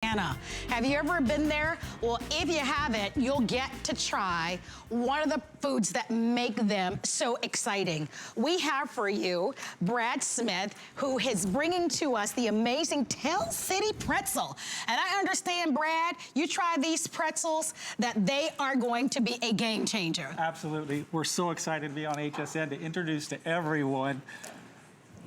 Anna, have you ever been there? Well, if you haven't, you'll get to try one of the foods that make them so exciting. We have for you Brad Smith, who is bringing to us the amazing Tell City Pretzel. And I understand, Brad, you try these pretzels, that they are going to be a game changer. Absolutely. We're so excited to be on HSN to introduce to everyone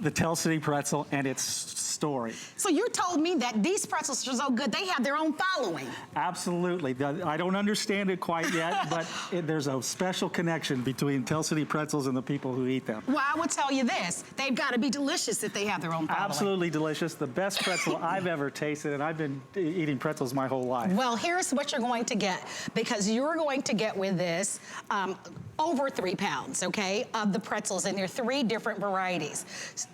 the Tell City Pretzel and its story. So you told me that these pretzels are so good, they have their own following. Absolutely. I don't understand it quite yet, but there's a special connection between Tell City Pretzels and the people who eat them. Well, I would tell you this, they've got to be delicious if they have their own following. Absolutely delicious. The best pretzel I've ever tasted, and I've been eating pretzels my whole life. Well, here's what you're going to get, because you're going to get with this over 3 pounds, okay, of the pretzels, and there are 3 different varieties.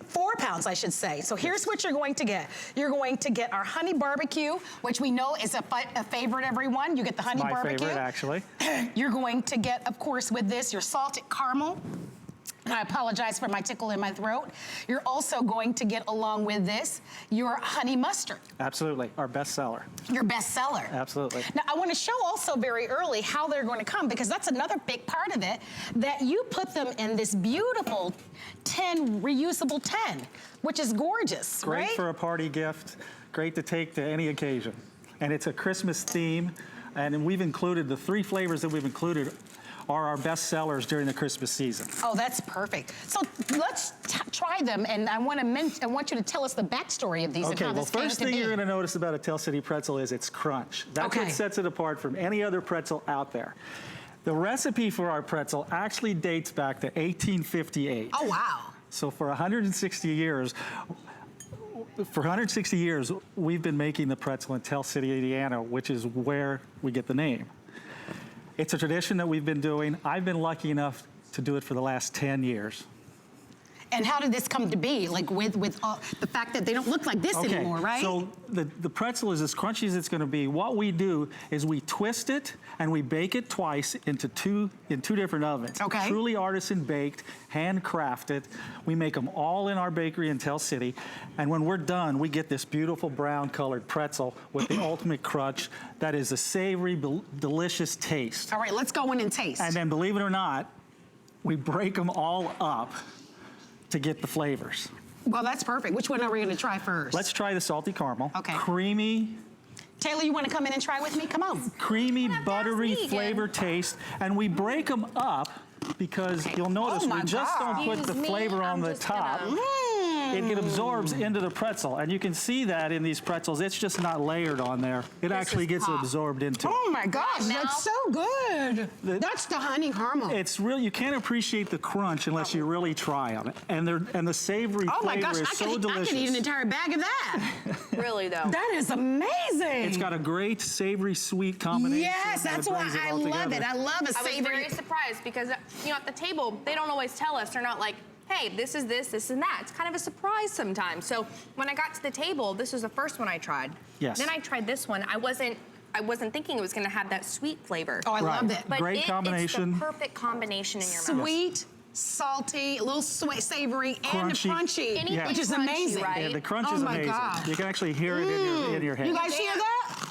4 pounds, I should say. So here's what you're going to get. You're going to get our honey barbecue, which we know is a favorite, everyone. You get the honey barbecue. My favorite, actually. You're going to get, of course, with this, your salted caramel. I apologize for my tickle in my throat. You're also going to get, along with this, your honey mustard. Absolutely, our best seller. Your best seller. Absolutely. Now, I want to show also very early how they're going to come, because that's another big part of it, that you put them in this beautiful reusable tin, which is gorgeous, Great right? for a party gift, great to take to any occasion. And it's a Christmas theme, and we've included, the 3 flavors that we've included are our best sellers during the Christmas season. Oh, that's perfect. So let's try them, and I want you to tell us the backstory of these and how this came to be. First thing you're gonna notice about a Tell City pretzel is its crunch. That's what sets it apart from any other pretzel out there. The recipe for our pretzel actually dates back to 1858. Oh, wow. So for 160 years, we've been making the pretzel in Tell City, Indiana, which is where we get the name. It's a tradition that we've been doing. I've been lucky enough to do it for the last 10 years. And how did this come to be? Like with the fact that they don't look like this anymore, right? So the pretzel is as crunchy as it's gonna be. What we do is we twist it and we bake it twice in two different ovens. Okay. Truly artisan baked, handcrafted. We make them all in our bakery in Tell City. And when we're done, we get this beautiful brown colored pretzel with the ultimate crunch that is a savory, delicious taste. All right, let's go in and taste. And then, believe it or not, we break them all up to get the flavors. Well, that's perfect. Which one are we gonna try first? Let's try the salty caramel. Okay. Creamy. Taylor, you wanna come in and try with me? Come on. Creamy, buttery flavor taste. And we break them up because you'll notice we just don't put the flavor on the top. It absorbs into the pretzel, and you can see that in these pretzels. It's just not layered on there. It actually gets absorbed into it. Oh my gosh, that's so good. That's the honey caramel. It's really, you can't appreciate the crunch unless you really try on it. And the savory flavor is so delicious. I could eat an entire bag of that. Really though. That is amazing. It's got a great savory sweet combination. Yes, that's why I love it. I love a savory. I was very surprised because, you know, at the table, they don't always tell us. They're not like, hey, this is this, this and that. It's kind of a surprise sometimes. So when I got to the table, this was the first one I tried. Yes. Then I tried this one. I wasn't thinking it was gonna have that sweet flavor. Oh, I loved it. But great combination. It's the perfect combination in your mouth. Sweet, salty, a little savory, and crunchy, Anything which is crunchy, amazing. right? Yeah, the crunch is amazing. God. You can actually hear it in your head. You guys hear that?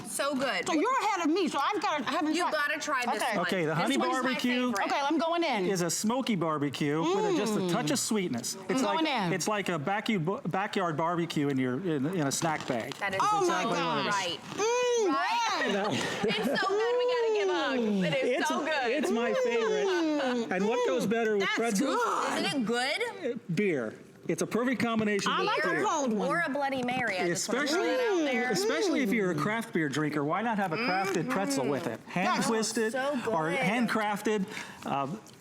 So good. So you're ahead of me, so I haven't You tried. gotta try this one. Okay, the honey This one's my barbecue. favorite. Okay, I'm going in. Is a smoky barbecue with just a touch of sweetness. It's going in. It's like a backyard barbecue in a snack bag. That is Oh my exactly gosh. right. Right? It's so good, we gotta give a hug. It is so good. It's my favorite. And what goes better with That's pretzels? good. Isn't it good? Beer. It's a perfect combination I with like beer. a cold one. Or a Bloody Mary. I just want to throw Especially, that out there. especially if you're a craft beer drinker, why not have a crafted pretzel with it? Hand twisted so good. or handcrafted,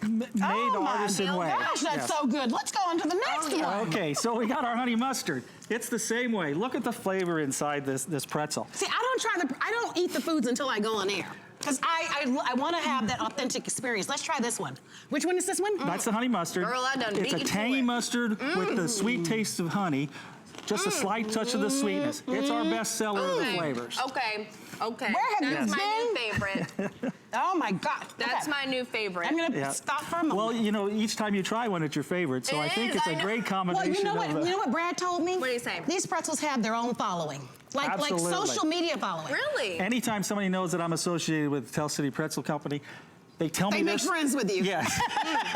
made artisan way. Gosh, that's so good. Let's go on to the next one. Okay, so we got our honey mustard. It's the same way. Look at the flavor inside this pretzel. See, I don't eat the foods until I go on air. Because I want to have that authentic experience. Let's try this one. Which one is this one? That's the honey mustard. Girl, I done It's beat a you to tangy it. mustard with the sweet taste of honey. Just a slight touch of the sweetness. It's our best seller of the flavors. Okay. Where have you That's my new been? favorite. Oh my God. That's Okay. my new favorite. I'm gonna stop for a moment. Well, you know, each time you try one, it's your favorite. So It I think is, it's I a know. great Well, combination you know what? of You know what Brad told me? What did he say? These pretzels have their own following. Like social media following. Really? Anytime somebody knows that I'm associated with Tell City Pretzel Company, they tell me they make friends with you. Yes,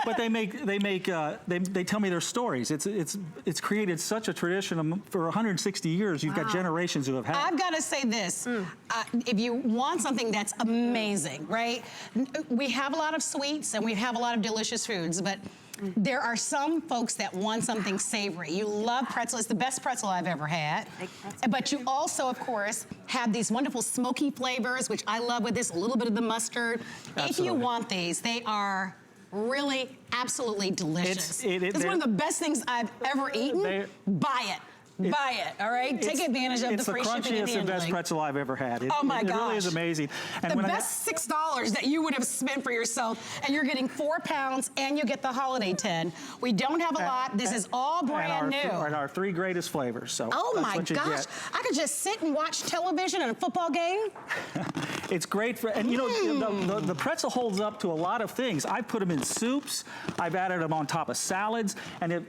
but they tell me their stories. It's created such a tradition for 160 years. You've got generations who have had. I've got to say this: if you want something that's amazing, right? We have a lot of sweets and we have a lot of delicious foods, but there are some folks that want something savory. You love pretzel. It's the best pretzel I've ever had. But you also, of course, have these wonderful smoky flavors, which I love with this, a little bit of the mustard. Absolutely. If you want these, they are really absolutely delicious. It's one of the best things I've ever eaten. Buy it. Buy it, all right? Take advantage of the free shipping and handling. It's the crunchiest and best pretzel I've ever had. Oh my gosh. It really is amazing. And the best $6 that you would have spent for yourself, and you're getting 4 pounds, and you get the holiday tin. We don't have a lot. This is all brand new. And our 3 greatest flavors. So oh my gosh. I could just sit and watch television and a football game. It's great for, and you know, the pretzel holds up to a lot of things. I've put them in soups. I've added them on top of salads, and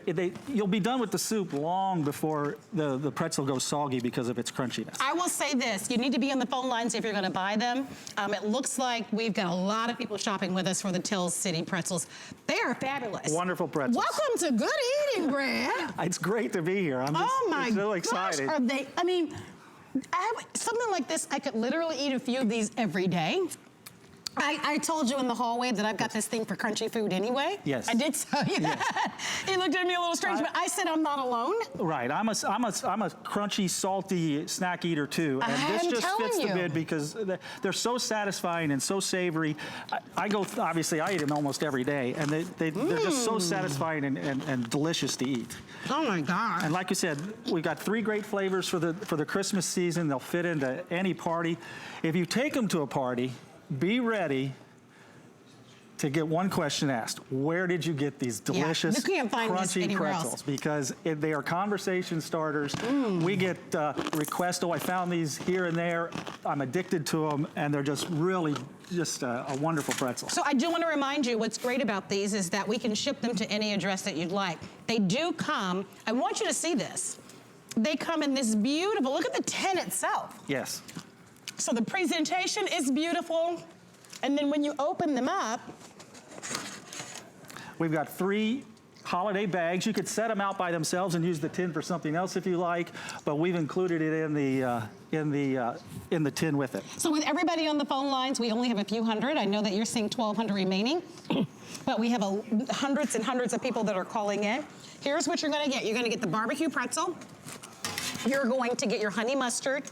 you'll be done with the soup long before the pretzel goes soggy because of its crunchiness. I will say this, you need to be on the phone lines if you're gonna buy them. It looks like we've got a lot of people shopping with us for the Tell City pretzels. They are fabulous. Wonderful pretzels. Welcome to Good Eating, Brad. It's great to be here. I'm just so excited. Are they, I mean, something like this, I could literally eat a few of these every day. I told you in the hallway that I've got this thing for crunchy food anyway. Yes. I did tell you that. He looked at me a little strange, but I said I'm not alone. Right. I'm a crunchy, salty snack eater too, and this just fits the bid because they're so satisfying and so savory. Obviously, I eat them almost every day, and they're just so satisfying and delicious to eat. Oh my God. And like you said, we've got 3 great flavors for the Christmas season. They'll fit into any party. If you take them to a party, be ready to get one question asked. Where did you get these delicious, crunchy pretzels? Because they are conversation starters. We get requests, oh, I found these here and there. I'm addicted to them, and they're just really a wonderful pretzel. So I do want to remind you, what's great about these is that we can ship them to any address that you'd like. They do come, I want you to see this. They come in this beautiful, look at the tin itself. Yes. So the presentation is beautiful, and then when you open them up, we've got 3 holiday bags. You could set them out by themselves and use the tin for something else if you like, but we've included it in the tin with it. So with everybody on the phone lines, we only have a few hundred. I know that you're seeing 1,200 remaining, but we have hundreds and hundreds of people that are calling in. Here's what you're gonna get. You're gonna get the barbecue pretzel. You're going to get your honey mustard.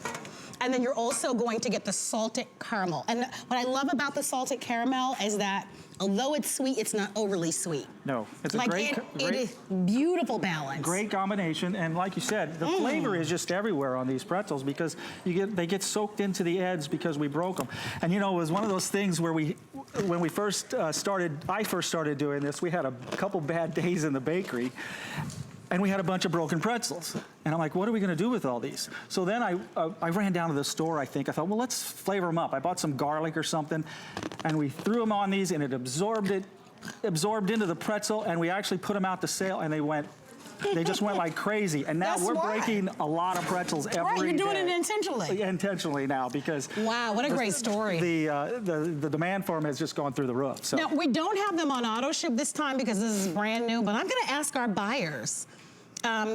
And then you're also going to get the salted caramel. And what I love about the salted caramel is that although it's sweet, it's not overly sweet. No, it's it is beautiful balance. Great combination, and like you said, the flavor is just everywhere on these pretzels because they get soaked into the edge because we broke them. And you know, it was one of those things where when I first started doing this, we had a couple bad days in the bakery. And we had a bunch of broken pretzels. And I'm like, what are we gonna do with all these? So then I ran down to the store, I thought, well, let's flavor them up. I bought some garlic or something, and we threw them on these, and it absorbed into the pretzel, and we actually put them out to sale, and they just went like crazy. And now we're breaking a lot of pretzels every day. Right, you're doing it intentionally. Intentionally now, because wow, what a great story. The demand for them has just gone through the roof. So. Now, we don't have them on auto ship this time because this is brand new, but I'm gonna ask our buyers.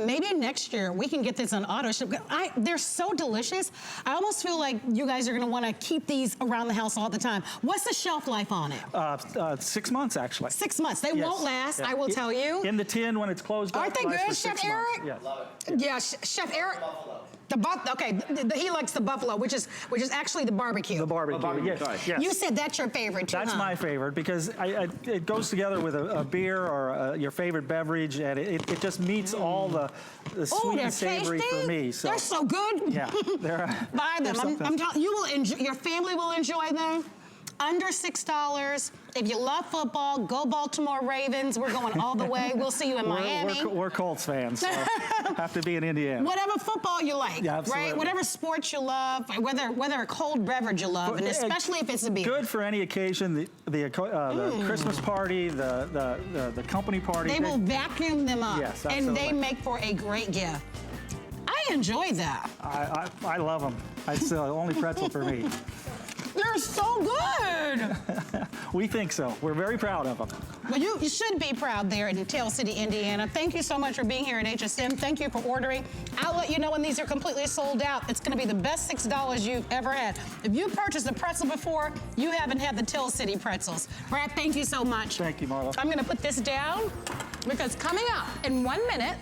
Maybe next year we can get this on auto ship. They're so delicious. I almost feel like you guys are gonna wanna keep these around the house all the time. What's the shelf life on it? 6 months, actually. 6 months. They won't last, I will tell you. In the tin when it's closed up. Aren't they good, Chef Eric? Yes. Love it. Yeah, Chef Eric. He likes the buffalo, which is actually the barbecue. The barbecue, yes. You said that's your favorite too, That's my favorite because it goes together with a beer or your favorite beverage, and it just meets all the sweet and savory for me. So. They're so good. Yeah, buy them. I'm telling you, your family will enjoy them. Under $6. If you love football, go Baltimore Ravens. We're going all the way. We'll see you in Miami. We're Colts fans, so have to be in Indiana. Whatever football you like, right? Whatever sports you love, whether a cold beverage you love, and especially if it's a beer. Good for any occasion. The Christmas party, the company party. They will vacuum them up, yes, and they make for a great gift. I enjoyed that. I love them. It's the only pretzel for me. They're so good. We think so. We're very proud of them. Well, you should be proud there in Tale City, Indiana. Thank you so much for being here at HSM. Thank you for ordering. I'll let you know when these are completely sold out. It's going to be the best $6 you've ever had. If you purchased a pretzel before, you haven't had the Tale City pretzels. Brad, thank you so much. Thank you, Marla. I'm going to put this down because coming up in 1 minute,